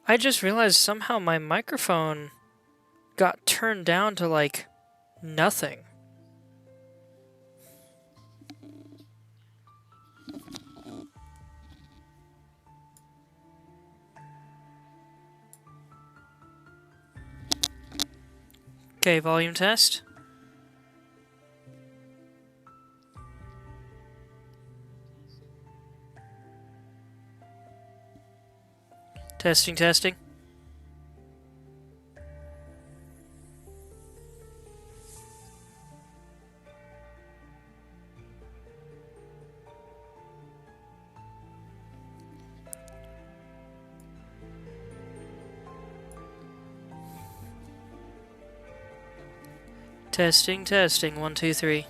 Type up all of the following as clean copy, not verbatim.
I just realized somehow my microphone got turned down to, like, nothing. Okay, volume test. Testing, testing. Testing, testing, 1, 2, 3.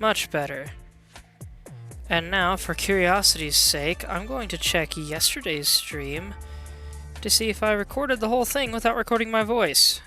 Much better. And now, for curiosity's sake, I'm going to check yesterday's stream to see if I recorded the whole thing without recording my voice.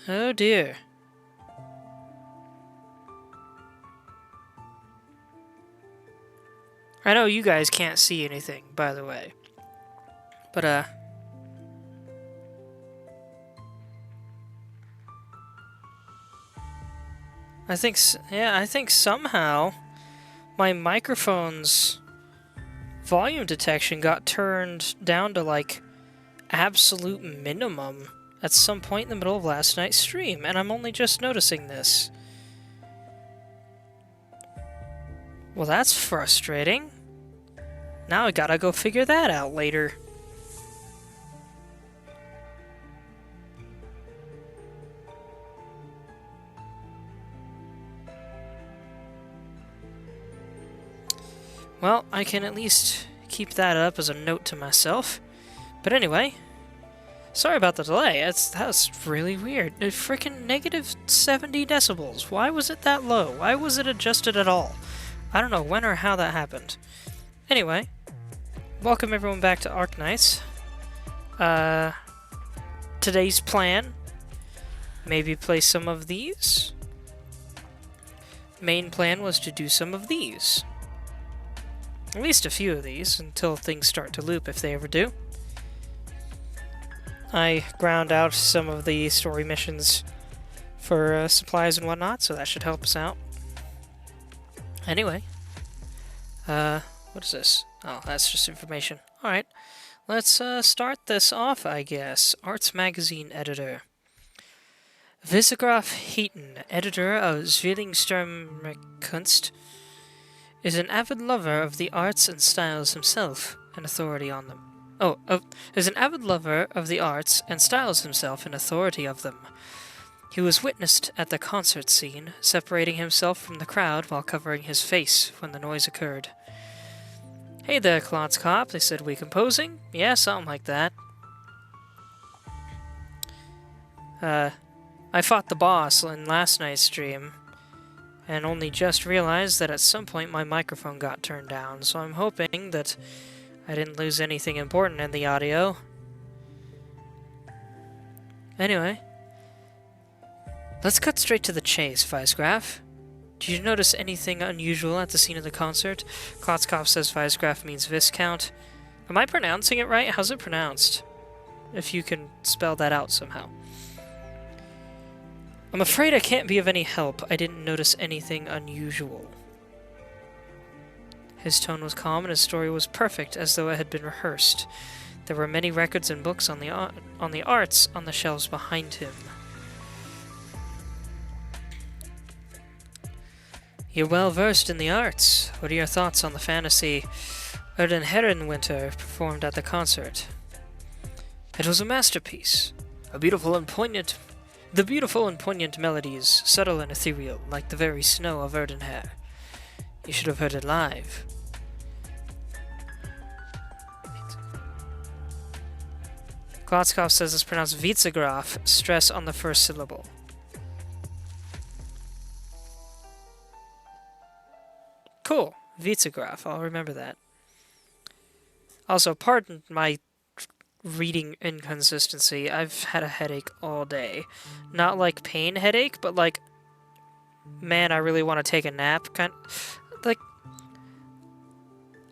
Oh dear. I know you guys can't see anything, by the way. But, I think somehow my microphone's volume detection got turned down to, like, absolute minimum at some point in the middle of last night's stream, and I'm only just noticing this. Well, that's frustrating. Now I gotta go figure that out later. Well, I can at least keep that up as a note to myself. But anyway, sorry about the delay. That was really weird. A freaking negative 70 decibels. Why was it that low? Why was it adjusted at all? I don't know when or how that happened. Anyway, welcome everyone back to Arknights. Today's plan, maybe play some of these. Main plan was to do some of these. At least a few of these, until things start to loop, if they ever do. I ground out some of the story missions for supplies and whatnot, so that should help us out. Anyway, what is this? Oh, that's just information. Alright, let's start this off, I guess. Arts Magazine editor. Visegraf Heaton, editor of Zwillingsturmkunst, is an avid lover of the arts and styles himself, an authority on them. Is an avid lover of the arts and styles himself an authority of them. He was witnessed at the concert scene, separating himself from the crowd while covering his face when the noise occurred. Hey there, Klotz Cop, they said, we composing? Yeah, something like that. I fought the boss in last night's stream, and only just realized that at some point my microphone got turned down, so I'm hoping that I didn't lose anything important in the audio. Anyway, let's cut straight to the chase, Vicegraph. Did you notice anything unusual at the scene of the concert? Klotzkopf says Vicegraph means Viscount. Am I pronouncing it right? How's it pronounced? If you can spell that out somehow. I'm afraid I can't be of any help. I didn't notice anything unusual. His tone was calm and his story was perfect, as though it had been rehearsed. There were many records and books on the arts on the shelves behind him. You're well versed in the arts. What are your thoughts on the fantasy Erden Herrenwinter performed at the concert. It was a masterpiece. The beautiful and poignant melodies, subtle and ethereal, like the very snow of Erdenher. You should have heard it live. Klotzkov says it's pronounced Witzegraf, stress on the first syllable. Cool. Witzegraf, I'll remember that. Also, pardon my reading inconsistency. I've had a headache all day. Not like pain headache, but like, man, I really want to take a nap. Like,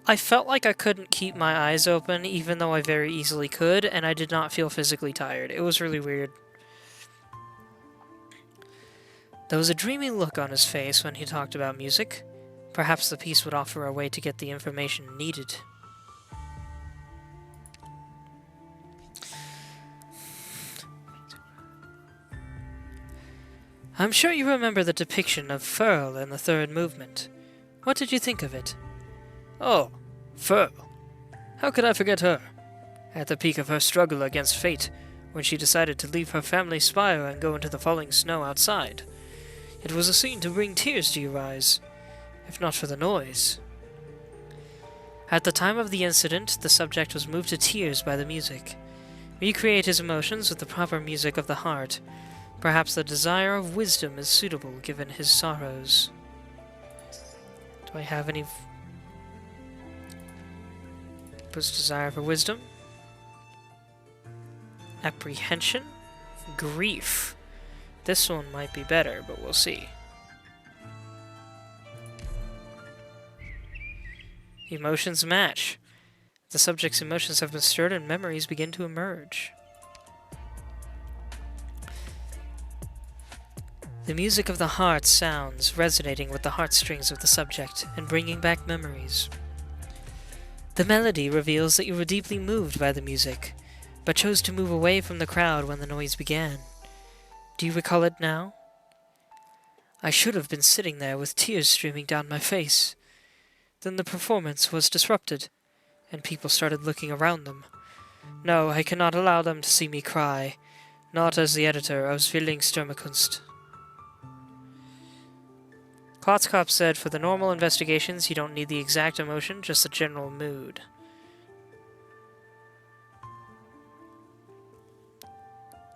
I felt like I couldn't keep my eyes open, even though I very easily could, and I did not feel physically tired. It was really weird. There was a dreamy look on his face when he talked about music. Perhaps the piece would offer a way to get the information needed. I'm sure you remember the depiction of Furl in the third movement. What did you think of it? Oh, Furl. How could I forget her? At the peak of her struggle against fate, when she decided to leave her family spire and go into the falling snow outside. It was a scene to bring tears to your eyes, if not for the noise. At the time of the incident, the subject was moved to tears by the music. Recreate his emotions with the proper music of the heart. Perhaps the desire of wisdom is suitable given his sorrows. Do I have any... desire for wisdom? Apprehension? Grief. This one might be better, but we'll see. Emotions match. The subject's emotions have been stirred and memories begin to emerge. The music of the heart sounds, resonating with the heartstrings of the subject and bringing back memories. The melody reveals that you were deeply moved by the music, but chose to move away from the crowd when the noise began. Do you recall it now? I should have been sitting there with tears streaming down my face. Then the performance was disrupted, and people started looking around them. No, I cannot allow them to see me cry, not as the editor of Zwillingsturmkunst. Klotzkopf said, for the normal investigations, you don't need the exact emotion, just the general mood.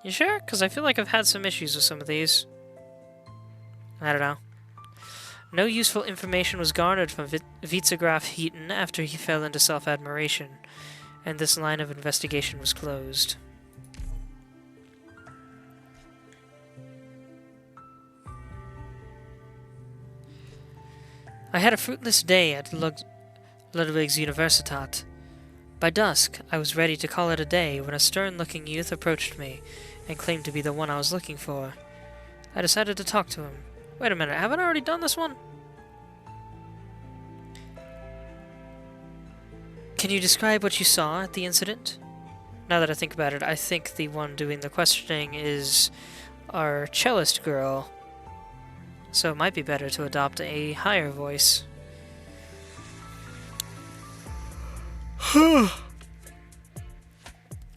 You sure? Because I feel like I've had some issues with some of these. I don't know. No useful information was garnered from Witzegraf Heaton after he fell into self-admiration, and this line of investigation was closed. I had a fruitless day at Ludwig's Universitat. By dusk, I was ready to call it a day when a stern-looking youth approached me and claimed to be the one I was looking for. I decided to talk to him. Wait a minute, haven't I already done this one? Can you describe what you saw at the incident? Now that I think about it, I think the one doing the questioning is our cellist girl. So it might be better to adopt a higher voice.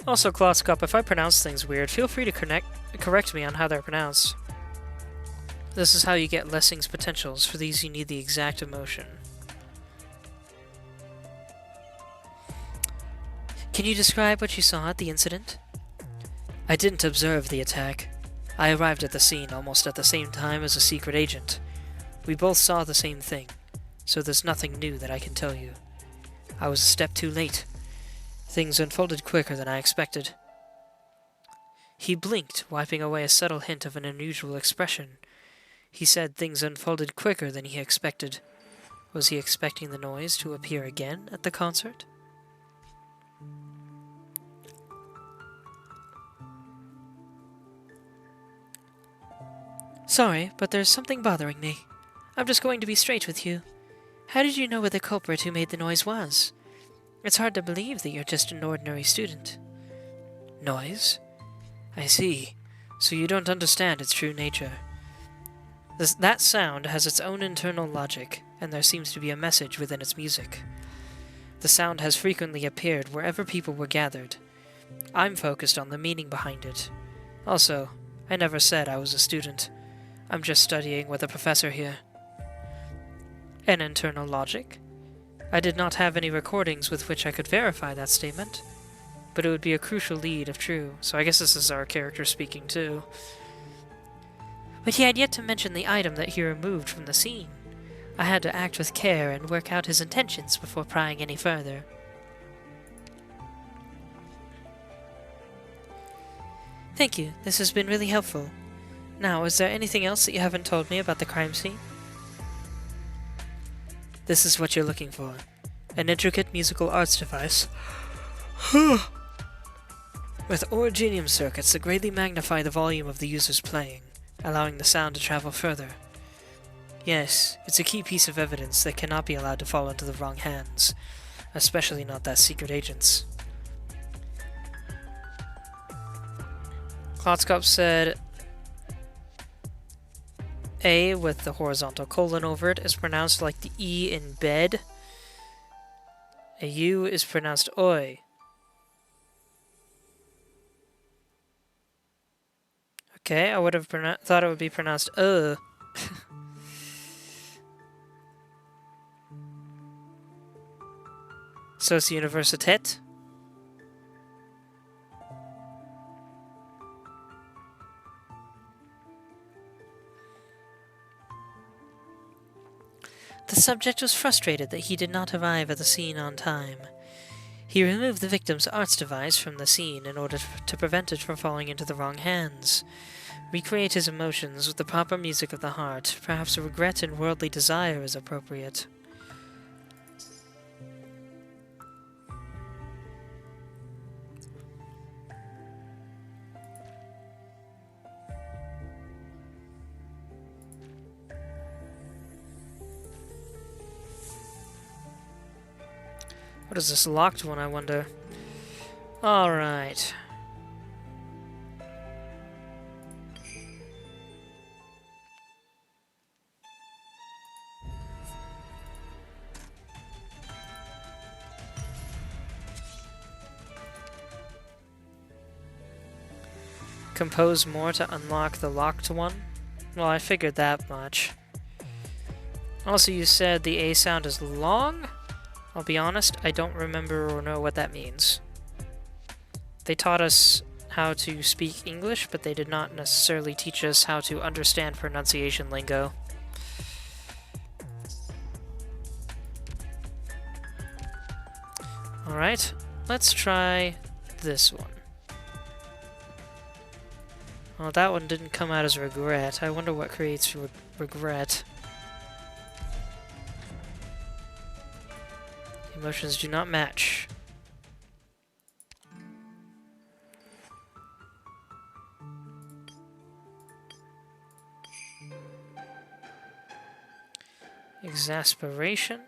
Also, Klotzkopf, if I pronounce things weird, feel free to correct me on how they're pronounced. This is how you get Lessing's potentials. For these, you need the exact emotion. Can you describe what you saw at the incident? I didn't observe the attack. I arrived at the scene almost at the same time as a secret agent. We both saw the same thing, so there's nothing new that I can tell you. I was a step too late. Things unfolded quicker than I expected. He blinked, wiping away a subtle hint of an unusual expression. He said things unfolded quicker than he expected. Was he expecting the noise to appear again at the concert? Sorry, but there's something bothering me. I'm just going to be straight with you. How did you know where the culprit who made the noise was? It's hard to believe that you're just an ordinary student. Noise? I see. So you don't understand its true nature. That sound has its own internal logic, and there seems to be a message within its music. The sound has frequently appeared wherever people were gathered. I'm focused on the meaning behind it. Also, I never said I was a student. I'm just studying with a professor here. An internal logic? I did not have any recordings with which I could verify that statement, but it would be a crucial lead if true, so I guess this is our character speaking too. But he had yet to mention the item that he removed from the scene. I had to act with care and work out his intentions before prying any further. Thank you, this has been really helpful. Now, is there anything else that you haven't told me about the crime scene? This is what you're looking for. An intricate musical arts device with originium circuits that greatly magnify the volume of the user's playing, allowing the sound to travel further. Yes, it's a key piece of evidence that cannot be allowed to fall into the wrong hands, especially not that secret agent's. Klotzkopf said A with the horizontal colon over it is pronounced like the E in bed. A U is pronounced oi. Okay, I would have thought it would be pronounced Sociouniversität. The subject was frustrated that he did not arrive at the scene on time. He removed the victim's arts device from the scene in order to prevent it from falling into the wrong hands. Recreate his emotions with the proper music of the heart. Perhaps regret and worldly desire is appropriate. What is this locked one, I wonder? Alright. Compose more to unlock the locked one? Well, I figured that much. Also, you said the A sound is long? I'll be honest, I don't remember or know what that means. They taught us how to speak English, but they did not necessarily teach us how to understand pronunciation lingo. Alright, let's try this one. Well, that one didn't come out as regret. I wonder what creates regret. Emotions do not match. Exasperation.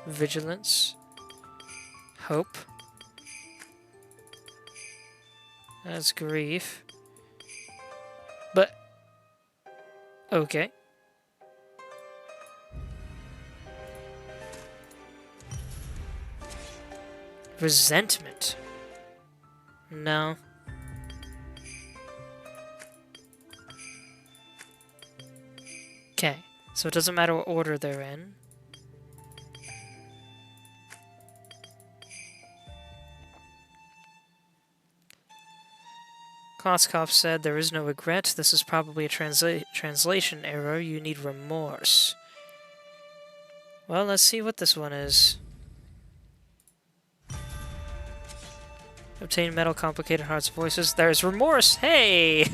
Vigilance. Hope. That's grief. But... okay. Resentment. No. Okay, so it doesn't matter what order they're in. Klotzkopf said there is no regret. This is probably a translation error. You need remorse. Well, let's see what this one is. Obtain metal, complicated hearts, voices. There's remorse! Hey!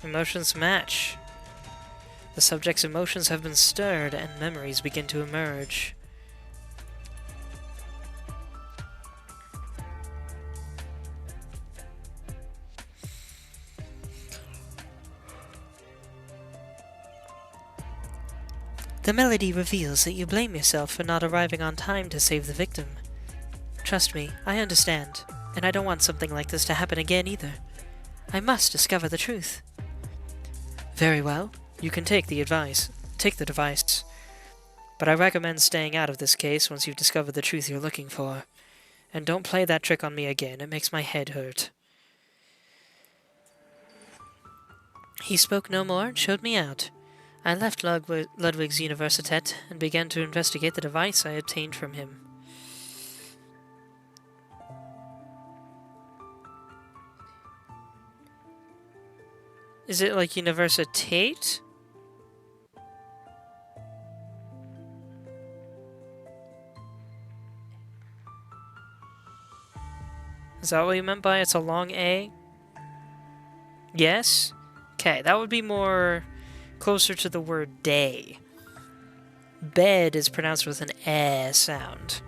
Emotions match. The subject's emotions have been stirred and memories begin to emerge. The melody reveals that you blame yourself for not arriving on time to save the victim. Trust me, I understand, and I don't want something like this to happen again either. I must discover the truth. Very well. You can take the advice. Take the device. But I recommend staying out of this case once you've discovered the truth you're looking for. And don't play that trick on me again. It makes my head hurt. He spoke no more and showed me out. I left Ludwig's Universität and began to investigate the device I obtained from him. Is it like Universität? Is that what you meant by it's a long A? Yes? Okay, that would be more closer to the word day. Bed is pronounced with an eh sound.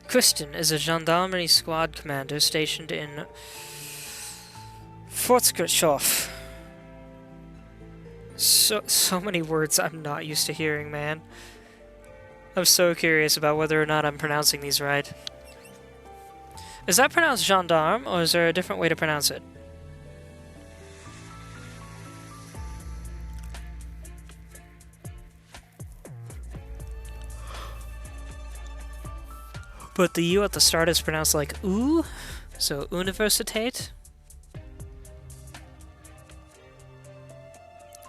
Kristen is a gendarmerie squad commander stationed in Fortskirtshof. So many words I'm not used to hearing, man. I'm so curious about whether or not I'm pronouncing these right. Is that pronounced gendarme, or is there a different way to pronounce it? But the U at the start is pronounced like ooh, so Universität.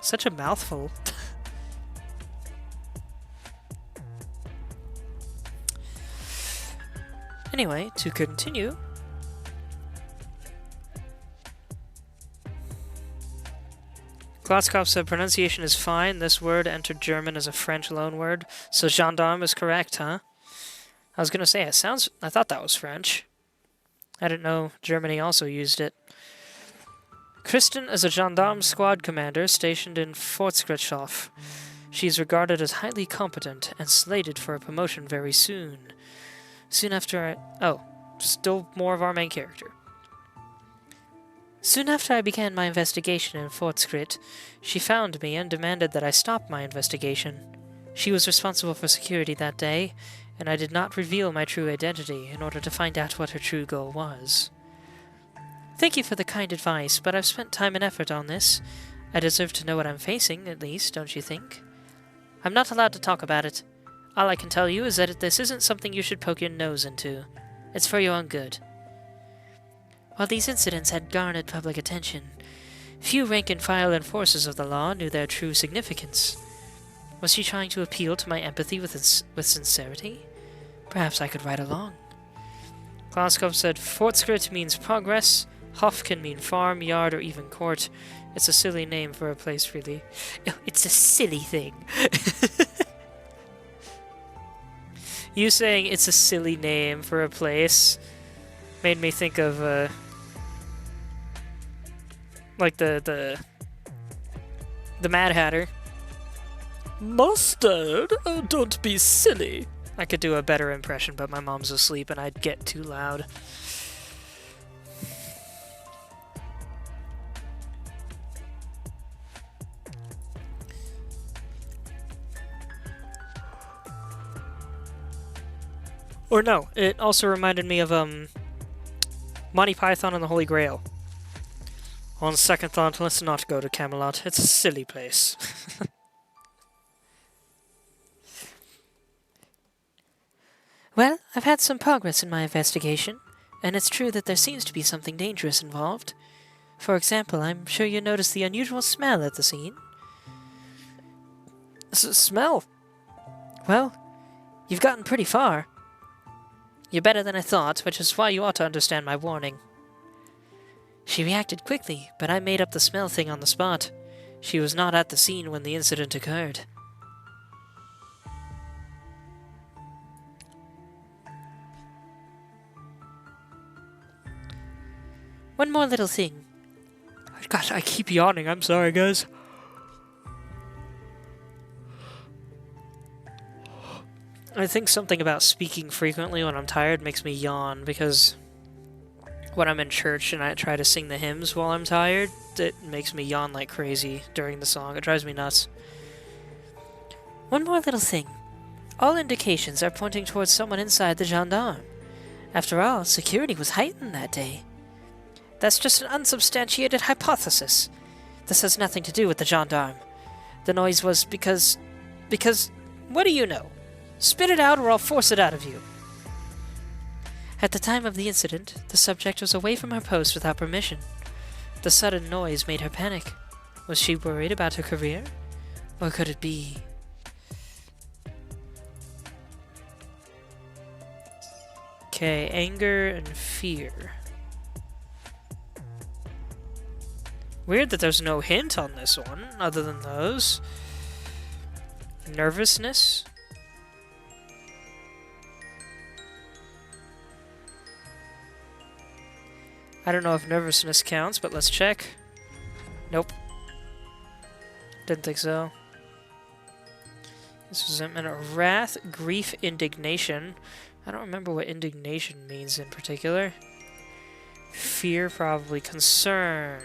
Such a mouthful. Anyway, to continue. Glatzkopf said pronunciation is fine. This word entered German as a French loanword, so gendarme is correct, huh? I was gonna say, I thought that was French. I didn't know Germany also used it. Kristen is a gendarme squad commander stationed in Fortskirtshof. She is regarded as highly competent and slated for a promotion very soon. Soon after still more of our main character. Soon after I began my investigation in Fortskrit, she found me and demanded that I stop my investigation. She was responsible for security that day, and I did not reveal my true identity in order to find out what her true goal was. Thank you for the kind advice, but I've spent time and effort on this. I deserve to know what I'm facing, at least, don't you think? I'm not allowed to talk about it. All I can tell you is that this isn't something you should poke your nose into. It's for your own good. While these incidents had garnered public attention, few rank-and-file enforcers of the law knew their true significance. Was she trying to appeal to my empathy with sincerity? Perhaps I could ride along. Glatzkopf said, Fortskrit means progress. Hof can mean farm, yard, or even court. It's a silly name for a place, really. It's a silly thing. You saying it's a silly name for a place made me think of, like the Mad Hatter. Mustard? Oh, don't be silly. I could do a better impression, but my mom's asleep and I'd get too loud. Or no, it also reminded me of Monty Python and the Holy Grail. On second thought, let's not go to Camelot. It's a silly place. Well, I've had some progress in my investigation, and it's true that there seems to be something dangerous involved. For example, I'm sure you noticed the unusual smell at the scene. Smell? Well, you've gotten pretty far. You're better than I thought, which is why you ought to understand my warning. She reacted quickly, but I made up the smell thing on the spot. She was not at the scene when the incident occurred. One more little thing. God, I keep yawning. I'm sorry, guys. I think something about speaking frequently when I'm tired makes me yawn, because when I'm in church and I try to sing the hymns while I'm tired, it makes me yawn like crazy during the song. It drives me nuts. One more little thing. All indications are pointing towards someone inside the gendarme. After all, security was heightened that day. That's just an unsubstantiated hypothesis. This has nothing to do with the gendarme. The noise was because... what do you know? Spit it out or I'll force it out of you. At the time of the incident, the subject was away from her post without permission. The sudden noise made her panic. Was she worried about her career? Or could it be... Okay, anger and fear. Weird that there's no hint on this one, other than those. Nervousness. I don't know if nervousness counts, but let's check. Nope. Didn't think so. This resentment of wrath, grief, indignation. I don't remember what indignation means in particular. Fear, probably. Concern.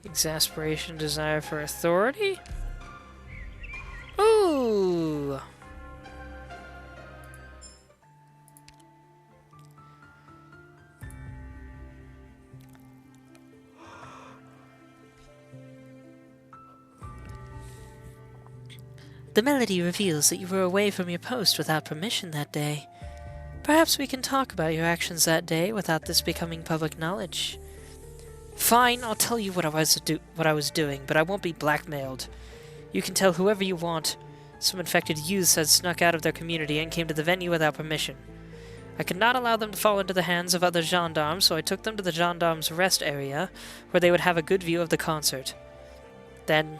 Exasperation, desire for authority? Ooh! The melody reveals that you were away from your post without permission that day. Perhaps we can talk about your actions that day without this becoming public knowledge. Fine, I'll tell you what I was doing, but I won't be blackmailed. You can tell whoever you want. Some infected youths had snuck out of their community and came to the venue without permission. I could not allow them to fall into the hands of other gendarmes, so I took them to the gendarmes' rest area, where they would have a good view of the concert. Then,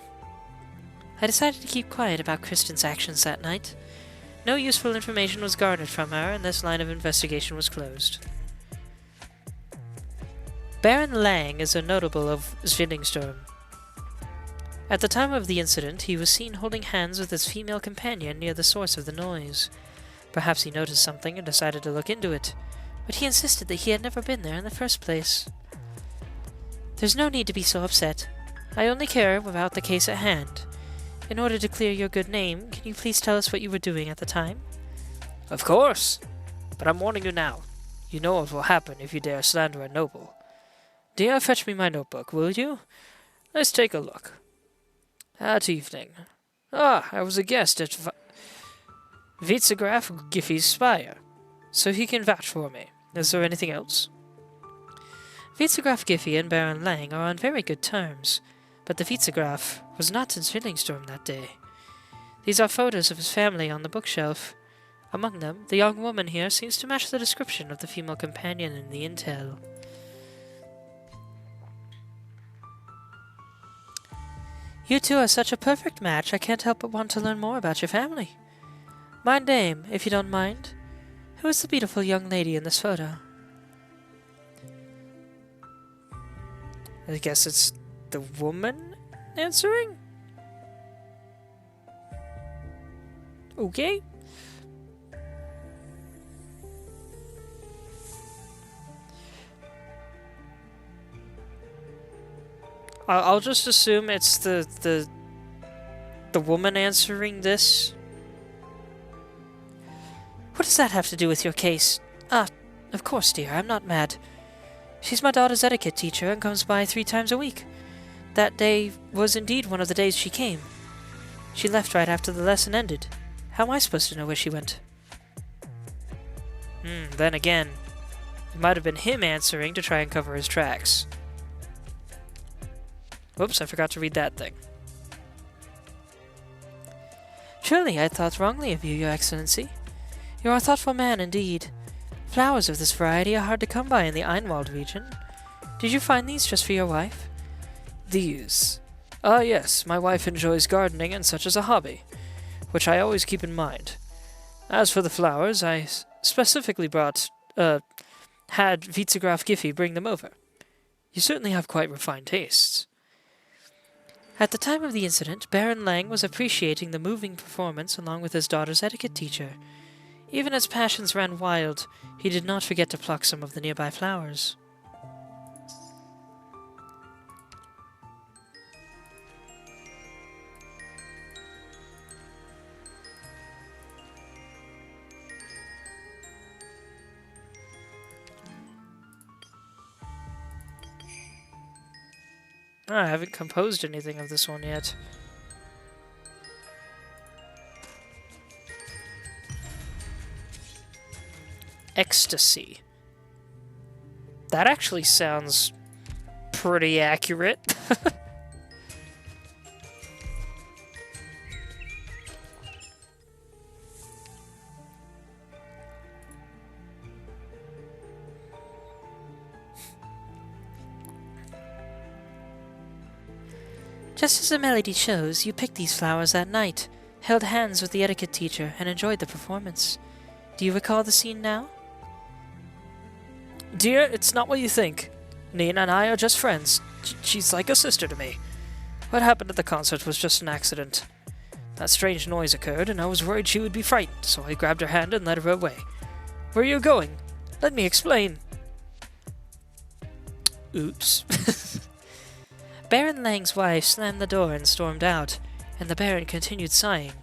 I decided to keep quiet about Kristen's actions that night. No useful information was garnered from her, and this line of investigation was closed. Baron Lang is a notable of Zwillingstorm. At the time of the incident, he was seen holding hands with his female companion near the source of the noise. Perhaps he noticed something and decided to look into it, but he insisted that he had never been there in the first place. There's no need to be so upset. I only care about the case at hand. In order to clear your good name, can you please tell us what you were doing at the time? Of course, but I'm warning you now. You know what will happen if you dare slander a noble. Dear, fetch me my notebook, will you? Let's take a look. That evening. I was a guest at Vicegraf Giffey's spire, so he can vouch for me. Is there anything else? Vicegraf Giffey and Baron Lang are on very good terms, but the Vicegraf was not in Zwillingstorm that day. These are photos of his family on the bookshelf. Among them, the young woman here seems to match the description of the female companion in the intel. You two are such a perfect match, I can't help but want to learn more about your family. My name, if you don't mind. Who is the beautiful young lady in this photo? I guess it's the woman answering? Okay. I'll just assume it's the woman answering this. What does that have to do with your case? Of course, dear, I'm not mad. She's my daughter's etiquette teacher and comes by 3 times a week. That day was indeed one of the days she came. She left right after the lesson ended. How am I supposed to know where she went? Then again, it might have been him answering to try and cover his tracks. Whoops, I forgot to read that thing. Truly, I thought wrongly of you, Your Excellency. You are a thoughtful man indeed. Flowers of this variety are hard to come by in the Einwald region. Did you find these just for your wife? These? Yes, my wife enjoys gardening and such as a hobby, which I always keep in mind. As for the flowers, I specifically had Vicegraf Giffey bring them over. You certainly have quite refined tastes. At the time of the incident, Baron Lang was appreciating the moving performance along with his daughter's etiquette teacher. Even as passions ran wild, he did not forget to pluck some of the nearby flowers. I haven't composed anything of this one yet. Ecstasy. That actually sounds pretty accurate. Just as the melody shows, you picked these flowers that night, held hands with the etiquette teacher, and enjoyed the performance. Do you recall the scene now? Dear, it's not what you think. Nina and I are just friends. She's like a sister to me. What happened at the concert was just an accident. That strange noise occurred, and I was worried she would be frightened, so I grabbed her hand and led her away. Where are you going? Let me explain. Oops. Baron Lang's wife slammed the door and stormed out, and the Baron continued sighing.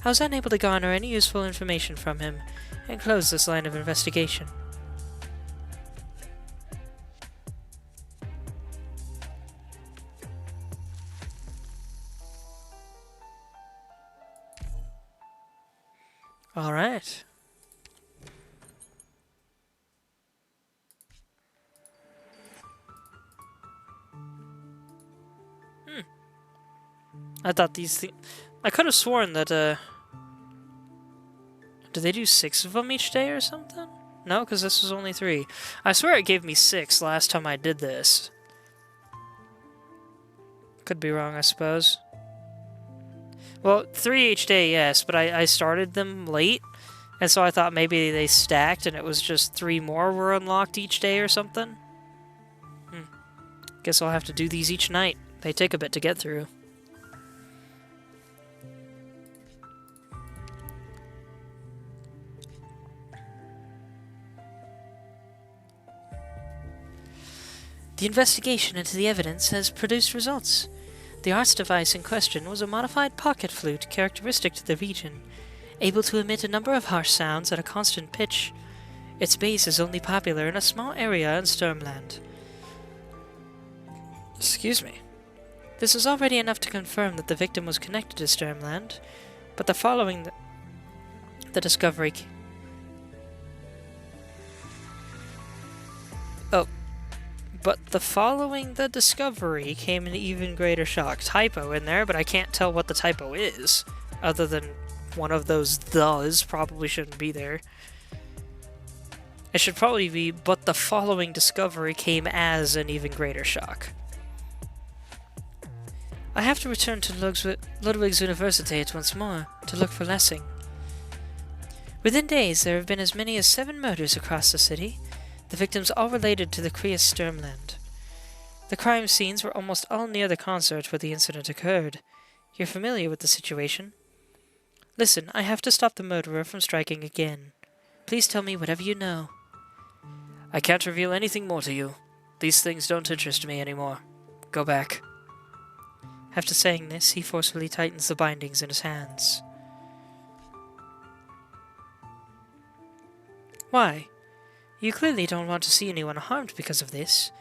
I was unable to garner any useful information from him, and closed this line of investigation. All right. I thought these things... I could have sworn that, did they do 6 of them each day or something? No, because this was only 3. I swear it gave me 6 last time I did this. Could be wrong, I suppose. Well, 3 each day, yes, but I started them late, and so I thought maybe they stacked and it was just 3 more were unlocked each day or something. Guess I'll have to do these each night. They take a bit to get through. The investigation into the evidence has produced results. The arts device in question was a modified pocket flute characteristic to the region, able to emit a number of harsh sounds at a constant pitch. Its base is only popular in a small area in Sturmland. Excuse me. This is already enough to confirm that the victim was connected to Sturmland, but the following the discovery... But the following the discovery came an even greater shock. Typo in there, but I can't tell what the typo is, other than one of those thes probably shouldn't be there. It should probably be, but the following discovery came as an even greater shock. I have to return to Ludwig's Universität once more, to look for Lessing. Within days, there have been as many as 7 murders across the city, the victims all related to the Kreis Sturmland. The crime scenes were almost all near the concert where the incident occurred. You're familiar with the situation. Listen, I have to stop the murderer from striking again. Please tell me whatever you know. I can't reveal anything more to you. These things don't interest me anymore. Go back. After saying this, he forcefully tightens the bindings in his hands. Why? You clearly don't want to see anyone harmed because of this.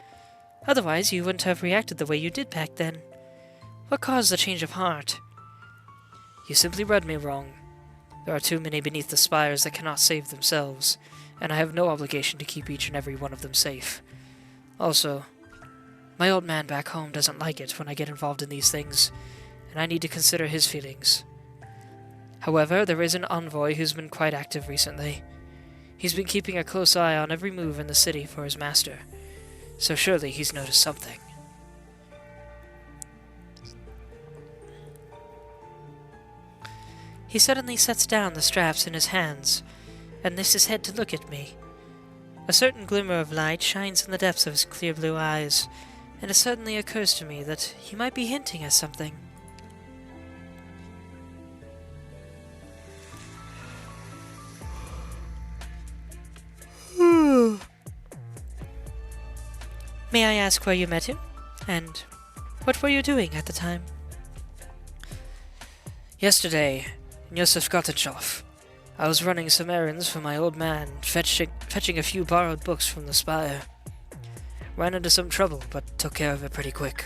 Otherwise, you wouldn't have reacted the way you did back then. What caused the change of heart? You simply read me wrong. There are too many beneath the spires that cannot save themselves, and I have no obligation to keep each and every one of them safe. Also, my old man back home doesn't like it when I get involved in these things, and I need to consider his feelings. However, there is an envoy who's been quite active recently. He's been keeping a close eye on every move in the city for his master, so surely he's noticed something. He suddenly sets down the straps in his hands, and lifts his head to look at me. A certain glimmer of light shines in the depths of his clear blue eyes, and it suddenly occurs to me that he might be hinting at something. May I ask where you met him? And what were you doing at the time? Yesterday, in Yosef Gottenshof, I was running some errands for my old man, fetching a few borrowed books from the spire. Ran into some trouble, but took care of it pretty quick.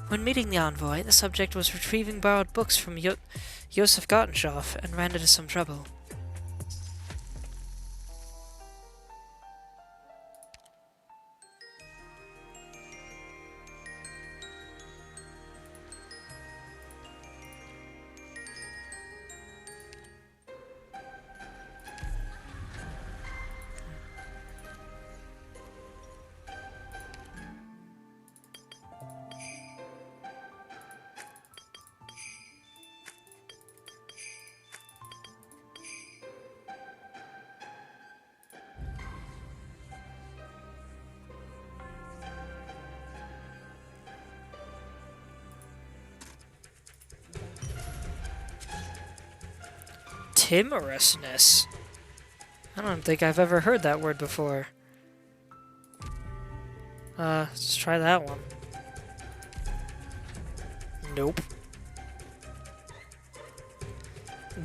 When meeting the envoy, the subject was retrieving borrowed books from Yosef Gottenshof and ran into some trouble. Timorousness? I don't think I've ever heard that word before. Let's try that one. Nope.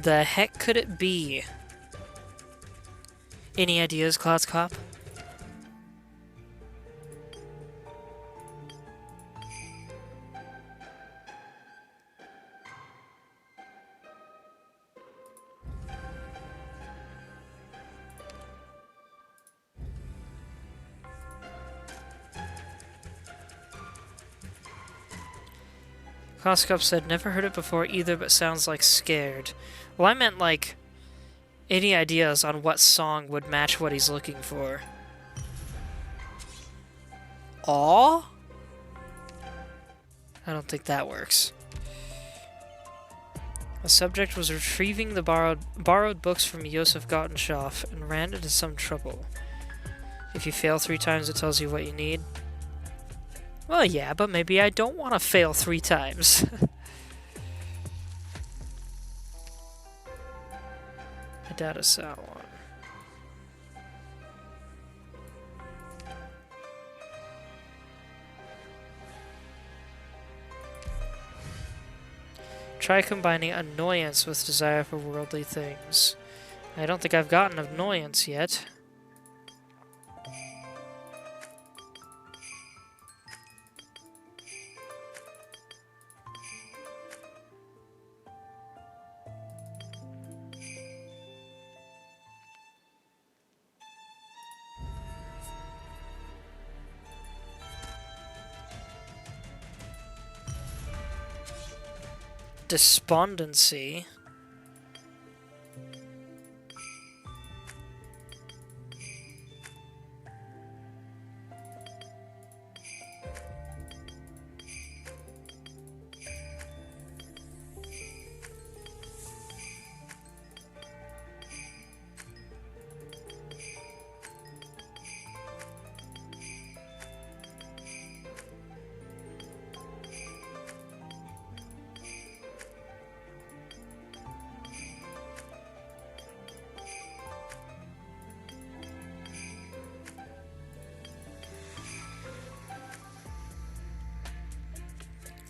The heck could it be? Any ideas, Klotz Cop? Klotzkop said, never heard it before either, but sounds like scared. Well, I meant like, any ideas on what song would match what he's looking for? Aw? I don't think that works. The subject was retrieving the borrowed books from Yosef Gottenshof and ran into some trouble. If you fail 3 times, it tells you what you need. Well, yeah, but maybe I don't want to fail 3 times. I doubt it's that one. Try combining annoyance with desire for worldly things. I don't think I've gotten annoyance yet. Despondency.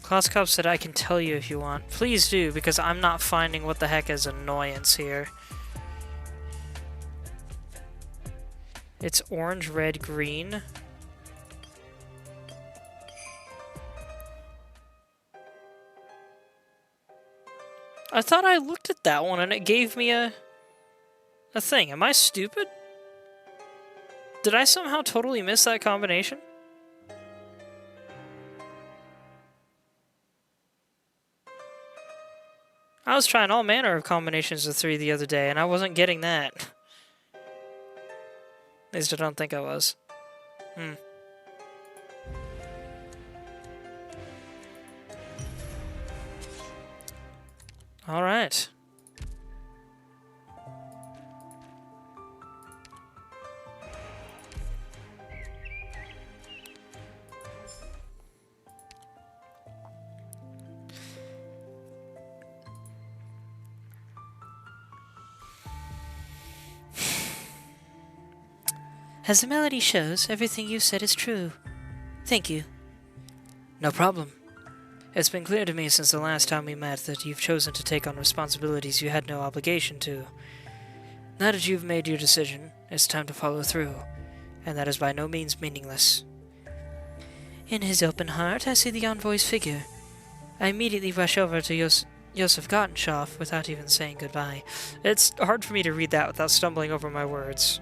Klotzkop said I can tell you if you want. Please do, because I'm not finding what the heck is annoyance here. It's orange, red, green. I thought I looked at that one and it gave me a thing. Am I stupid? Did I somehow totally miss that combination? I was trying all manner of combinations of 3 the other day, and I wasn't getting that. At least I don't think I was. Alright. As the melody shows, everything you said is true. Thank you. No problem. It's been clear to me since the last time we met that you've chosen to take on responsibilities you had no obligation to. Now that you've made your decision, it's time to follow through, and that is by no means meaningless. In his open heart, I see the envoy's figure. I immediately rush over to Yosef Gottenshoff without even saying goodbye. It's hard for me to read that without stumbling over my words.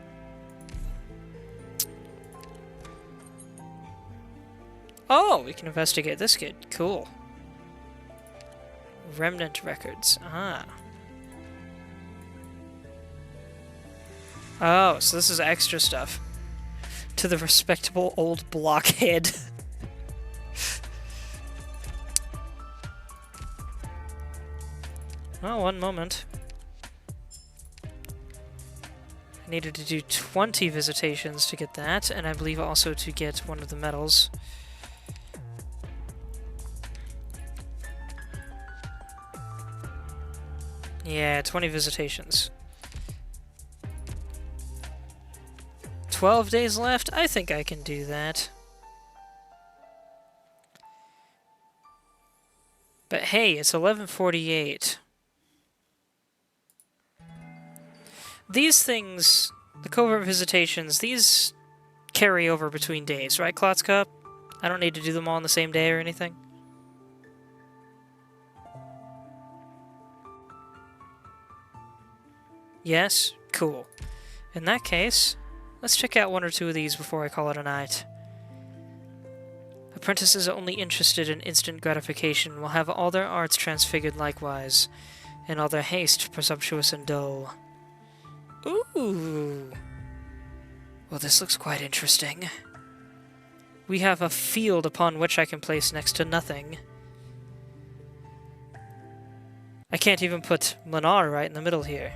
Oh, we can investigate this kid. Cool. Remnant records. Ah. Oh, so this is extra stuff. To the respectable old blockhead. Well, one moment. I needed to do 20 visitations to get that, and I believe also to get one of the medals. Yeah, 20 visitations. 12 days left? I think I can do that. But hey, it's 11:48. These things, the covert visitations, these carry over between days, right, Klotzkup? I don't need to do them all on the same day or anything? Yes? Cool. In that case, let's check out one or two of these before I call it a night. Apprentices only interested in instant gratification will have all their arts transfigured likewise, and all their haste presumptuous and dull. Ooh! Well, this looks quite interesting. We have a field upon which I can place next to nothing. I can't even put Lenar right in the middle here.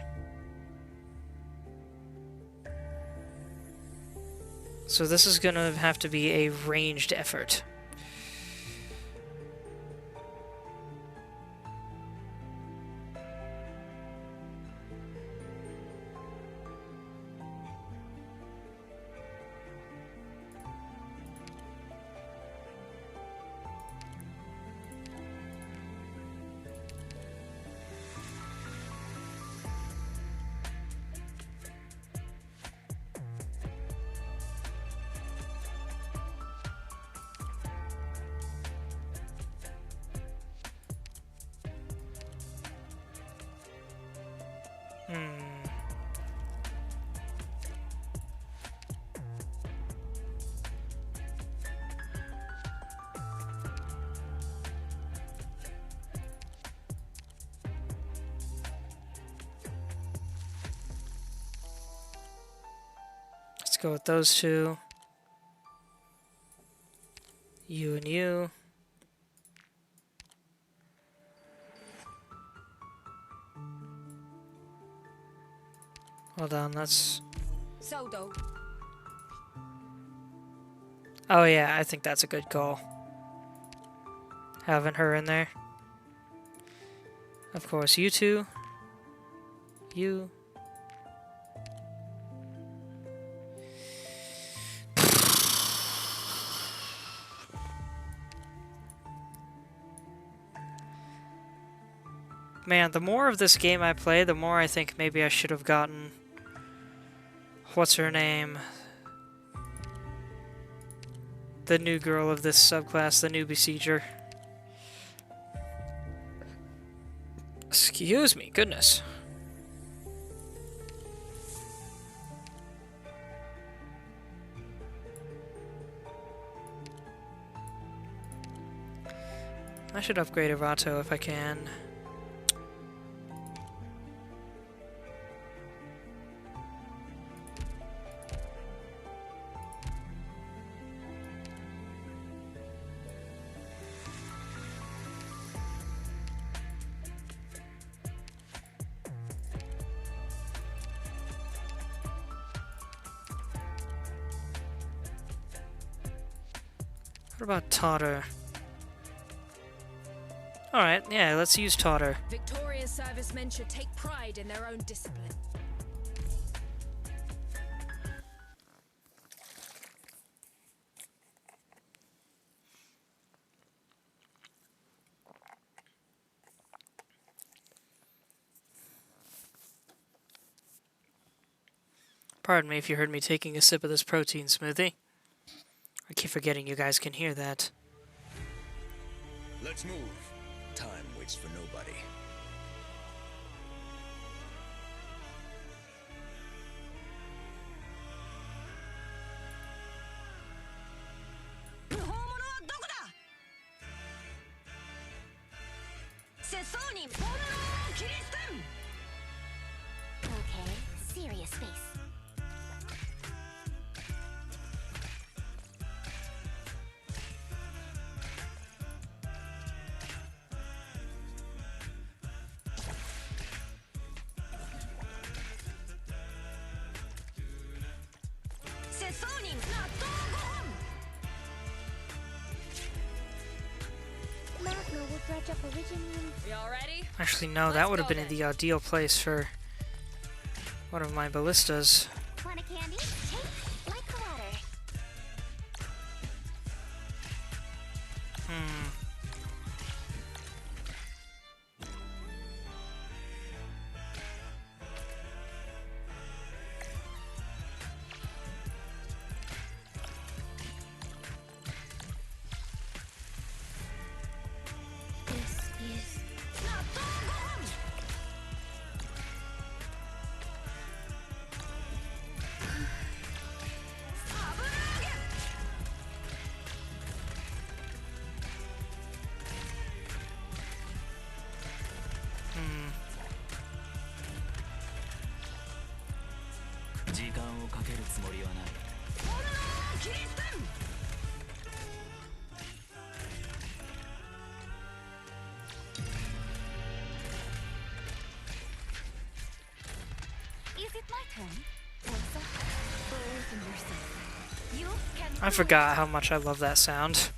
So this is gonna have to be a ranged effort. Let's go with those two. You and you. Hold on, that's... Soldo. Oh yeah, I think that's a good call. Having her in there. Of course, you two. You. Man, the more of this game I play, the more I think maybe I should have gotten... What's her name? The new girl of this subclass, the new Besieger. Excuse me, goodness. I should upgrade Erato if I can. What about Totter? Alright, yeah, let's use Totter. Victoria's servicemen should take pride in their own discipline. Pardon me if you heard me taking a sip of this protein smoothie. I keep forgetting you guys can hear that. Let's move. Time waits for nobody. Okay, serious face. Magma will dredge up original. Y'all ready? Actually, no, that Let's would have go been then. the ideal place for one of my ballistas. Want a candy? Take like the water. This is Is it my turn? Elsa, believe in yourself. You can. I forgot how much I love that sound.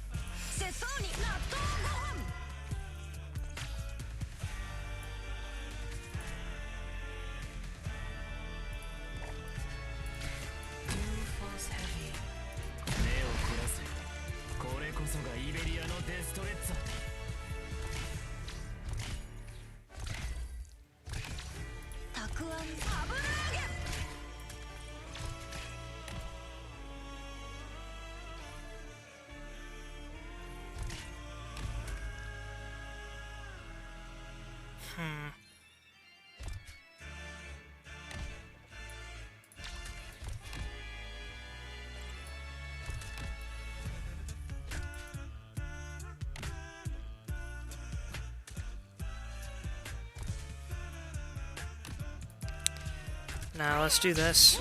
Now let's do this.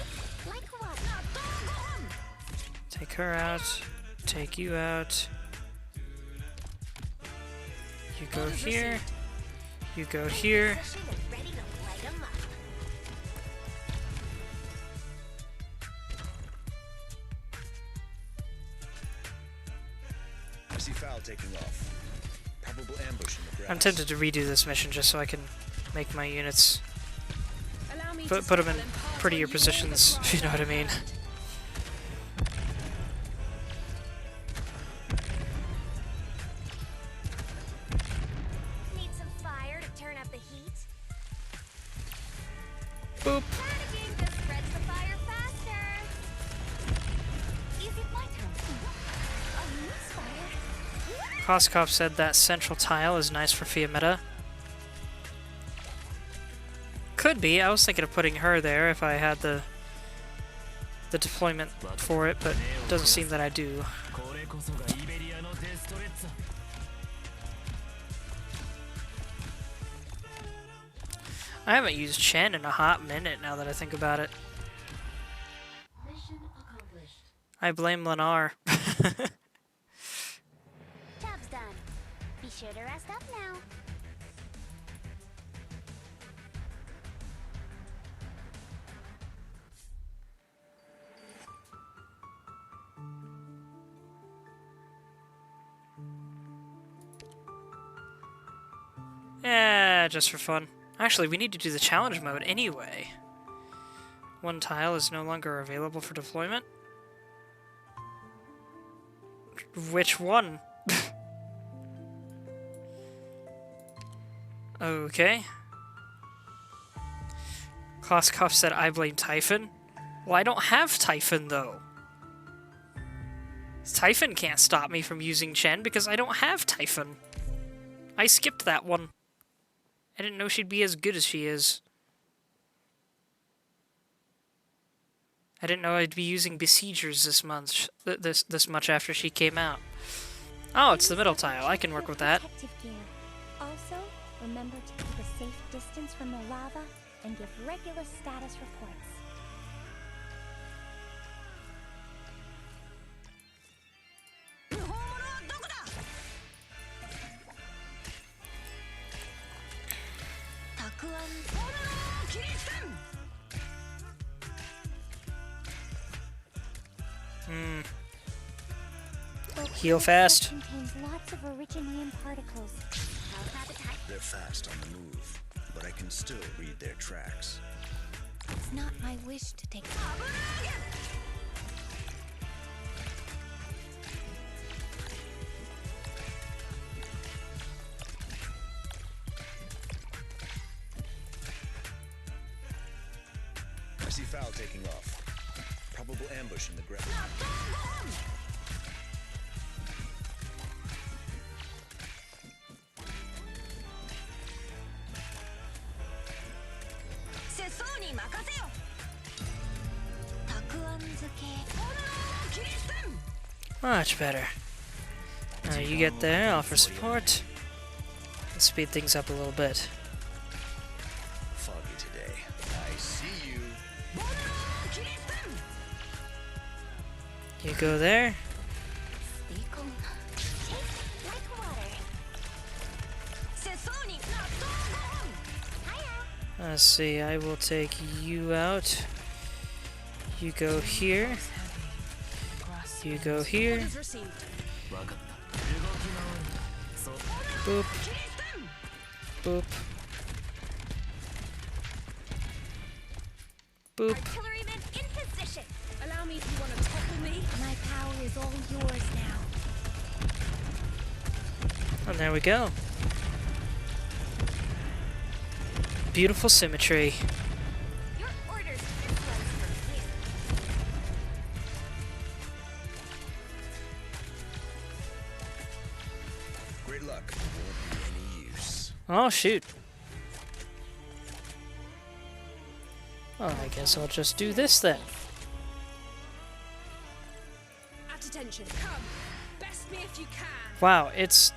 Like water. Take her out. Take you out. You go here. You go here. Ready to light 'em up. I see Foul taking off. Probable ambush in the grass. I'm tempted to redo this mission just so I can make my units Allow me put to them in stall and pause prettier while you positions, hold if you know what I mean. Need some fire to turn up the heat. Boop. Panicking just spreads the fire faster. Is it my turn? A misfire. Koskov said that central tile is nice for Fiametta. Could be. I was thinking of putting her there if I had the deployment for it, but it doesn't seem that I do. I haven't used Chen in a hot minute now that I think about it. Mission accomplished. I blame Lennar. Job's done. Be sure to rest up now. Yeah, just for fun. Actually, we need to do the challenge mode anyway. One tile is no longer available for deployment. Which one? Okay. Kloskov said, I blame Typhon. Well, I don't have Typhon, though. Typhon can't stop me from using Chen because I don't have Typhon. I skipped that one. I didn't know she'd be as good as she is. I didn't know I'd be using Besiegers this much after she came out. Oh, it's the middle tile. I can work with that. Protective gear. Also, remember to keep a safe distance from the lava and give regular status reports. Heal fast. Contains lots of originium particles. They're fast on the move, but I can still read their tracks. It's not my wish to take. I see Foul taking off. Probable ambush in the ground. Much better. Now you get there, offer support. Let's speed things up a little bit. Foggy today. I see you. You go there. Let's see, I will take you out. You go here. You go here. Boop. Boop. Boop. Artilleryman in position. Allow me if you want to topple me. My power is all yours now. And there we go. Beautiful symmetry. Your orders. This one's for you. Great luck. Won't be any use. Oh, shoot. Well, I guess I'll just do this then. At attention. Come. Best me if you can. Wow, it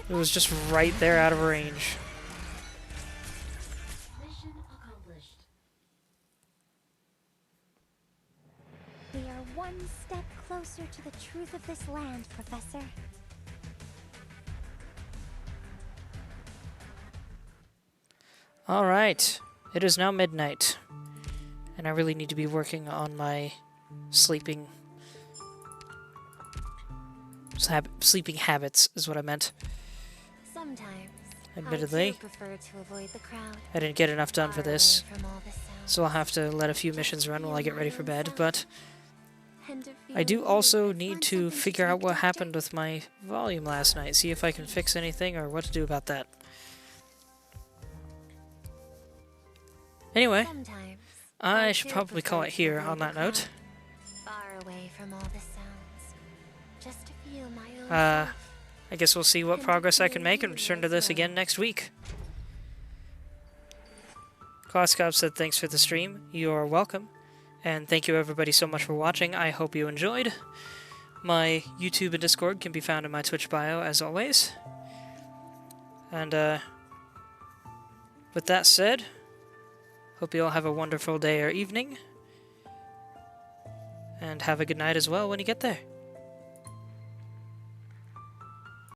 was just right there out of range. Mission accomplished. We are one step closer to the truth of this land, Professor. Alright, it is now midnight. And I really need to be working on my sleeping habits, is what I meant. Sometimes Admittedly, I do prefer to avoid the crowd. I didn't get enough done for far this, away from all the sounds, so I'll have to let a few missions run while I get ready for bed, but and to I do feel also relief need on to something figure out what doctor. happened with my volume last night, see if I can fix anything or what to do about that. Anyway, Sometimes I should do probably call prefer it to here avoid on the that note. crowd, far away from all the sounds, just to feel my own Uh, self. I guess we'll see what progress I can make and return to this again next week. Kloskov said thanks for the stream. You're welcome. And thank you everybody so much for watching. I hope you enjoyed. My YouTube and Discord can be found in my Twitch bio as always. And with that said, hope you all have a wonderful day or evening. And have a good night as well when you get there.